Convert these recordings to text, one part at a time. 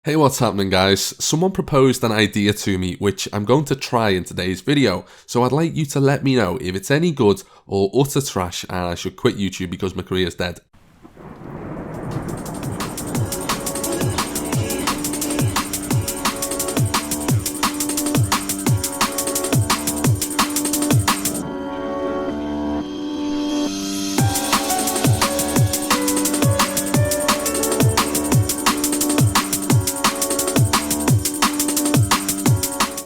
Hey, what's happening, guys? Someone proposed an idea to me which I'm going to try in today's video, so I'd like you to let me know if it's any good or utter trash and I should quit YouTube because my career's dead.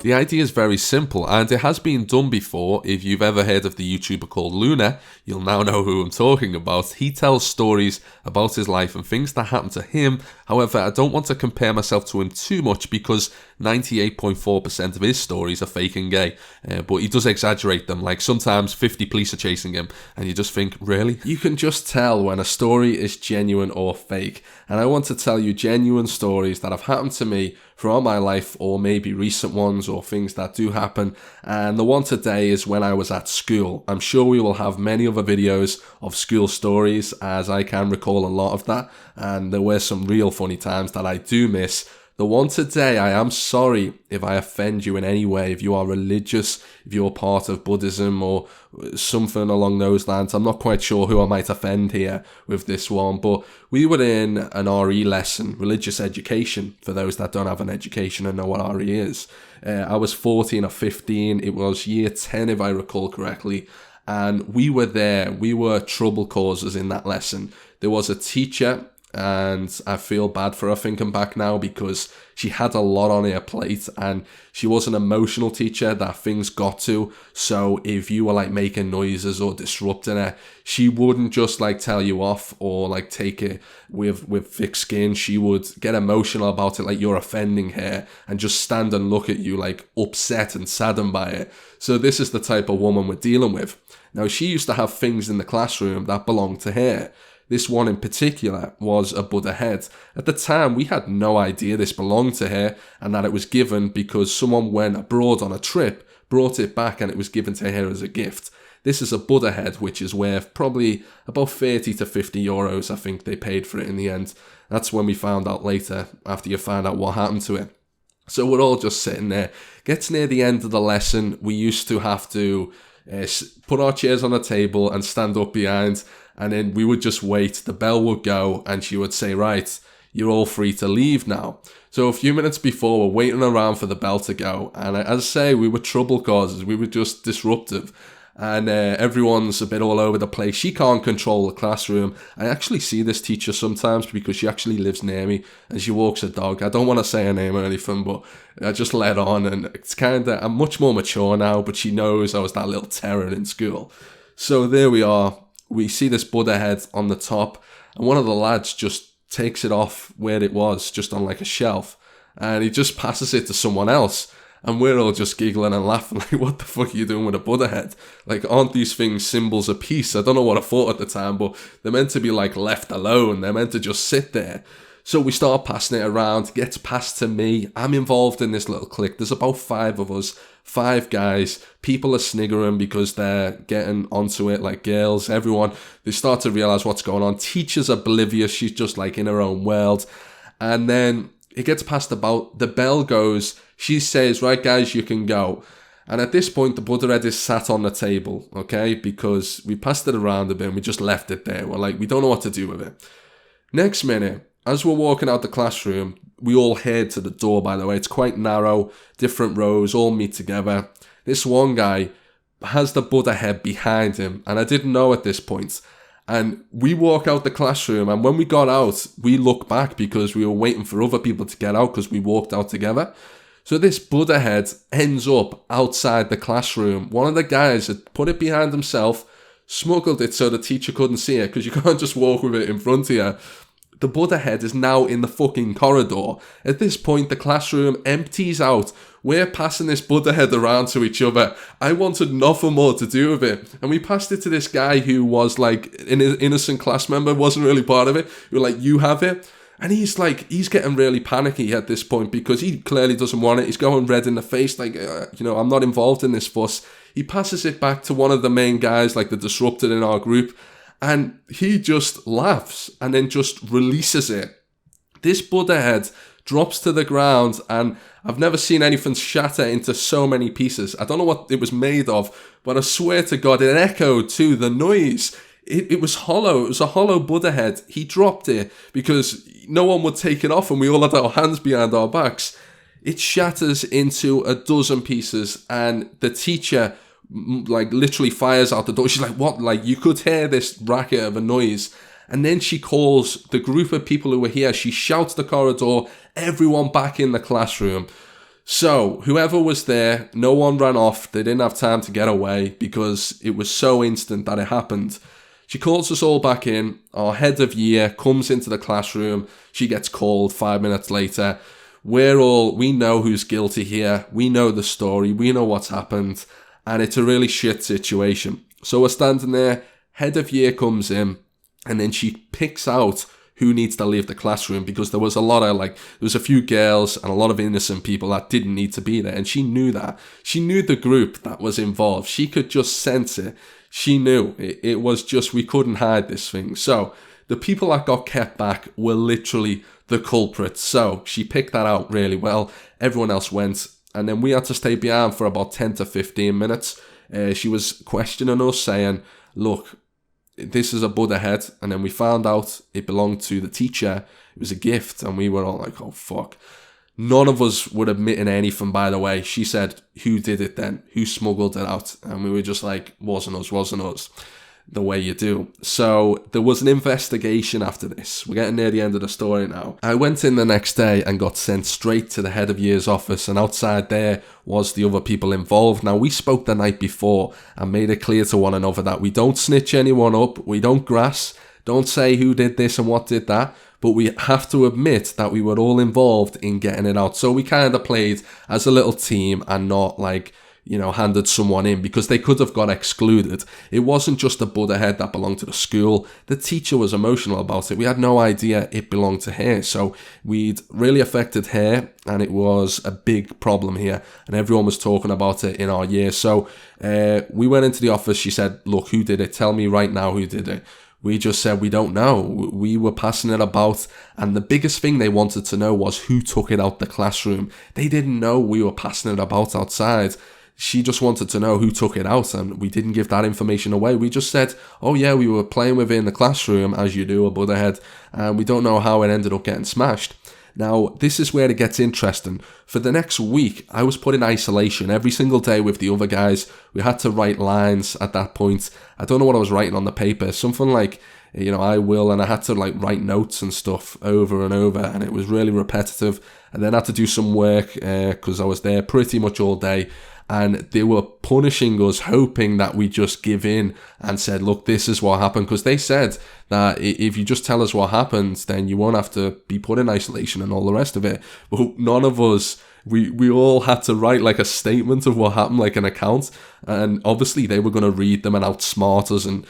The idea is very simple and it has been done before. If you've ever heard of the YouTuber called Luna, you'll now know who I'm talking about. He tells stories about his life and things that happened to him. However, I don't want to compare myself to him too much because 98.4% of his stories are fake and gay. But he does exaggerate them, like sometimes 50 police are chasing him and you just think, really? You can just tell when a story is genuine or fake. And I want to tell you genuine stories that have happened to me throughout my life, or maybe recent ones or things that do happen. And the one today is when I was at school. I'm sure we will have many other videos of school stories, as I can recall a lot of that, and there were some real funny times that I do miss. The one today, I am sorry if I offend you in any way, if you are religious, if you're part of Buddhism or something along those lines. I'm not quite sure who I might offend here with this one, but we were in an RE lesson, religious education, for those that don't have an education and know what RE is. I was 14 or 15, it was year 10 if I recall correctly, and we were there, we were trouble causers in that lesson. There was a teacher, and I feel bad for her thinking back now because she had a lot on her plate and she was an emotional teacher that things got to. So if you were like making noises or disrupting her, she wouldn't just like tell you off or like take it with thick skin. She would get emotional about it, like you're offending her, and just stand and look at you like upset and saddened by it. So this is the type of woman we're dealing with. Now, she used to have things in the classroom that belonged to her. This one in particular was a Buddha head. At the time, we had no idea this belonged to her and that it was given because someone went abroad on a trip, brought it back, and it was given to her as a gift. This is a Buddha head, which is worth probably about 30 to 50 euros. I think they paid for it in the end. That's when we found out later, after you found out what happened to it. So we're all just sitting there. Gets near the end of the lesson, we used to have to put our chairs on a table and stand up behind, and then we would just wait. The bell would go and she would say, right, you're all free to leave now. So a few minutes before, we're waiting around for the bell to go, and as I say, we were trouble causers, we were just disruptive, and everyone's a bit all over the place. She can't control the classroom. I actually see this teacher sometimes because she actually lives near me and she walks a dog. I don't want to say her name or anything, but I just let on, and it's kind of, I'm much more mature now, but she knows I was that little terror in school. So there we are. We see this Buddha head on the top, and one of the lads just takes it off where it was, just on like a shelf, and he just passes it to someone else. And we're all just giggling and laughing, like, what the fuck are you doing with a Buddha head? Like, aren't these things symbols of peace? I don't know what I thought at the time, but they're meant to be, like, left alone. They're meant to just sit there. So we start passing it around, gets passed to me. I'm involved in this little clique. There's about 5 of us, 5 guys. People are sniggering because they're getting onto it, like girls, everyone. They start to realize what's going on. Teacher's oblivious. She's just, like, in her own world. And then it gets passed about. The bell goes. She says, right, guys, you can go. And at this point, the Buddha head is sat on the table, okay? Because we passed it around a bit and we just left it there. We're like, we don't know what to do with it. Next minute, as we're walking out the classroom, we all head to the door, by the way. It's quite narrow, different rows, all meet together. This one guy has the Buddha head behind him, and I didn't know at this point. And we walk out the classroom, and when we got out, we look back because we were waiting for other people to get out because we walked out together. So this Buddha head ends up outside the classroom. One of the guys had put it behind himself, smuggled it so the teacher couldn't see it, because you can't just walk with it in front of you. The Buddha head is now in the fucking corridor. At this point, the classroom empties out. We're passing this Buddha head around to each other. I wanted nothing more to do with it. And we passed it to this guy who was like an innocent class member, wasn't really part of it. We were like, you have it? And he's getting really panicky at this point because he clearly doesn't want it. He's going red in the face, like, I'm not involved in this fuss. He passes it back to one of the main guys, like the disruptor in our group, and he just laughs and then just releases it. This Buddha head drops to the ground, and I've never seen anything shatter into so many pieces. I don't know what it was made of, but I swear to God, it echoed to the noise. It was hollow. It was a hollow Buddha head. He dropped it because no one would take it off, and we all had our hands behind our backs. It shatters into a dozen pieces, and the teacher like literally fires out the door. She's like, what? Like, you could hear this racket of a noise. And then she calls the group of people who were here. She shouts the corridor, everyone back in the classroom. So whoever was there, no one ran off. They didn't have time to get away because it was so instant that it happened. She calls us all back in. Our head of year comes into the classroom. She gets called 5 minutes later. We know who's guilty here. We know the story. We know what's happened. And it's a really shit situation. So we're standing there. Head of year comes in. And then she picks out who needs to leave the classroom, because there was a few girls and a lot of innocent people that didn't need to be there. And she knew that. She knew the group that was involved. She could just sense it. She knew it was just, we couldn't hide this thing. So the people that got kept back were literally the culprits. So she picked that out really well. Everyone else went. And then we had to stay behind for about 10 to 15 minutes. She was questioning us, saying, look, this is a Buddha head. And then we found out it belonged to the teacher. It was a gift. And we were all like, oh, fuck. None of us would admit anything, by the way. She said, who did it then? Who smuggled it out? And we were just like, wasn't us. The way you do. So there was an investigation after this. We're getting near the end of the story now. I went in the next day and got sent straight to the head of year's office, and outside there was the other people involved. Now, we spoke the night before and made it clear to one another that we don't snitch anyone up, we don't grass, don't say who did this and what did that, but we have to admit that we were all involved in getting it out. So we kind of played as a little team and not like, handed someone in, because they could have got excluded. It wasn't just the Buddha head that belonged to the school. The teacher was emotional about it. We had no idea it belonged to her. So we'd really affected her, and it was a big problem here. And everyone was talking about it in our year. So we went into the office. She said, look, who did it? Tell me right now who did it. We just said, we don't know. We were passing it about. And the biggest thing they wanted to know was who took it out the classroom. They didn't know we were passing it about outside. She just wanted to know who took it out, and we didn't give that information away. We just said, oh yeah, we were playing with it in the classroom, as you do, a Buddha head, and we don't know how it ended up getting smashed. Now, this is where it gets interesting. For the next week, I was put in isolation every single day with the other guys. We had to write lines at that point. I don't know what I was writing on the paper. Something like, I will, and I had to like write notes and stuff over and over, and it was really repetitive. And then I had to do some work because I was there pretty much all day. And they were punishing us, hoping that we just give in and said, look, this is what happened. Because they said that if you just tell us what happened, then you won't have to be put in isolation and all the rest of it. But none of us, we all had to write like a statement of what happened, like an account. And obviously they were going to read them and outsmart us. And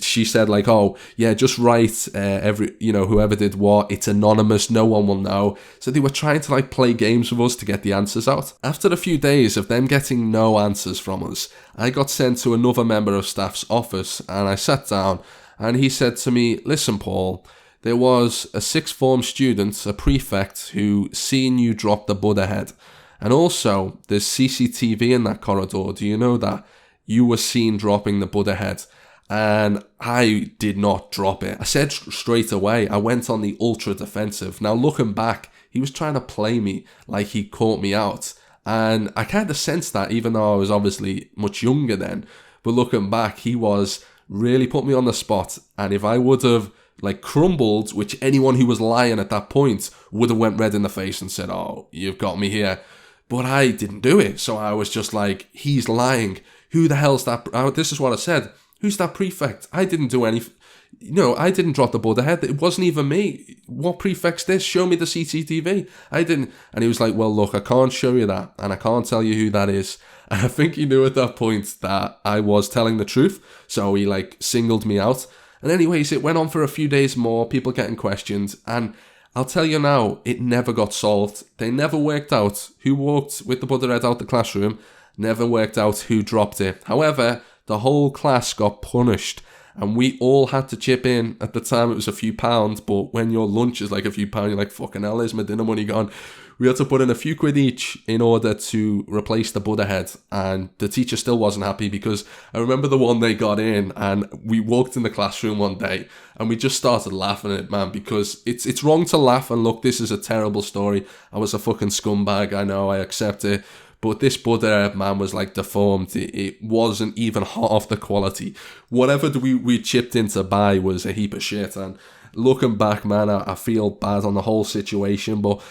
she said like, oh yeah, just write whoever did what. It's anonymous. No one will know. So they were trying to like play games with us to get the answers out. After a few days of them getting no answers from us, I got sent to another member of staff's office, and I sat down, and he said to me, listen, Paul, there was a sixth form student, a prefect, who seen you drop the Buddha head. And also, there's CCTV in that corridor. Do you know that? You were seen dropping the Buddha head. And I did not drop it. I said straight away, I went on the ultra defensive. Now, looking back, he was trying to play me like he caught me out. And I kind of sensed that, even though I was obviously much younger then. But looking back, he was really put me on the spot. And if I would have like crumbled, which anyone who was lying at that point would have went red in the face and said, oh, you've got me here. But I didn't do it. So I was just like, he's lying. Who the hell's that? This is what I said. Who's that prefect? I didn't do anything. I didn't drop the Buddha head. It wasn't even me. What prefect's this? Show me the CCTV. I didn't. And he was like, well, look, I can't show you that. And I can't tell you who that is. And I think he knew at that point that I was telling the truth. So he like singled me out. And anyways, it went on for a few days more, people getting questioned. And I'll tell you now, it never got solved. They never worked out who walked with the Buddha head out the classroom. Never worked out who dropped it. However, the whole class got punished. and we all had to chip in. At the time it was a few pounds, but when your lunch is like a few pounds, you're like, fucking hell, is my dinner money gone? We had to put in a few quid each in order to replace the Buddha head, and the teacher still wasn't happy, because I remember the one day got in and we walked in the classroom one day and we just started laughing at it, man, because it's wrong to laugh and look, this is a terrible story. I was a fucking scumbag, I know, I accept it. But this Buddha man was like deformed. It wasn't even half the quality. Whatever we chipped in to buy was a heap of shit. And looking back, man, I feel bad on the whole situation. But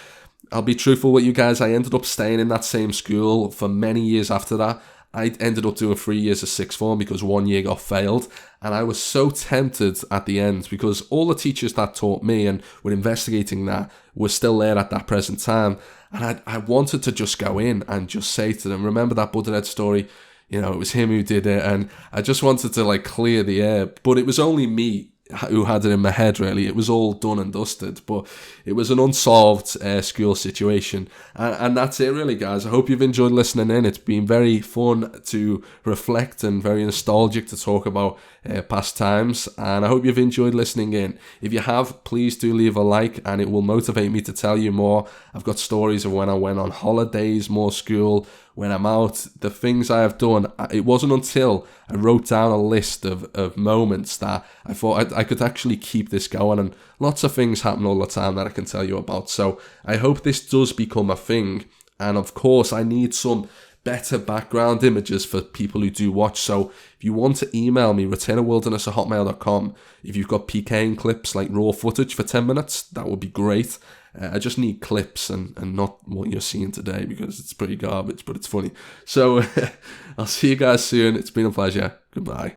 I'll be truthful with you guys. I ended up staying in that same school for many years after that. I ended up doing 3 years of sixth form because 1 year got failed. And I was so tempted at the end, because all the teachers that taught me and were investigating that were still there at that present time. And I wanted to just go in and just say to them, remember that Buddha head story? You know, it was him who did it. And I just wanted to like clear the air. But it was only me who had it in my head, really. It was all done and dusted, but it was an unsolved school situation. And that's it, really, guys. I hope you've enjoyed listening in. It's been very fun to reflect and very nostalgic to talk about past times, and I hope you've enjoyed listening in. If you have, please do leave a like, and it will motivate me to tell you more. I've got stories of when I went on holidays, more school, when I'm out, the things I have done. It wasn't until I wrote down a list of moments that I thought I could actually keep this going, and lots of things happen all the time that I can tell you about. So I hope this does become a thing, and of course I need some better background images for people who do watch. So if you want to email me, returnofwilderness@hotmail.com, if you've got PKing clips, like raw footage for 10 minutes, that would be great. I just need clips and not what you're seeing today, because it's pretty garbage, but it's funny. So I'll see you guys soon. It's been a pleasure. Goodbye.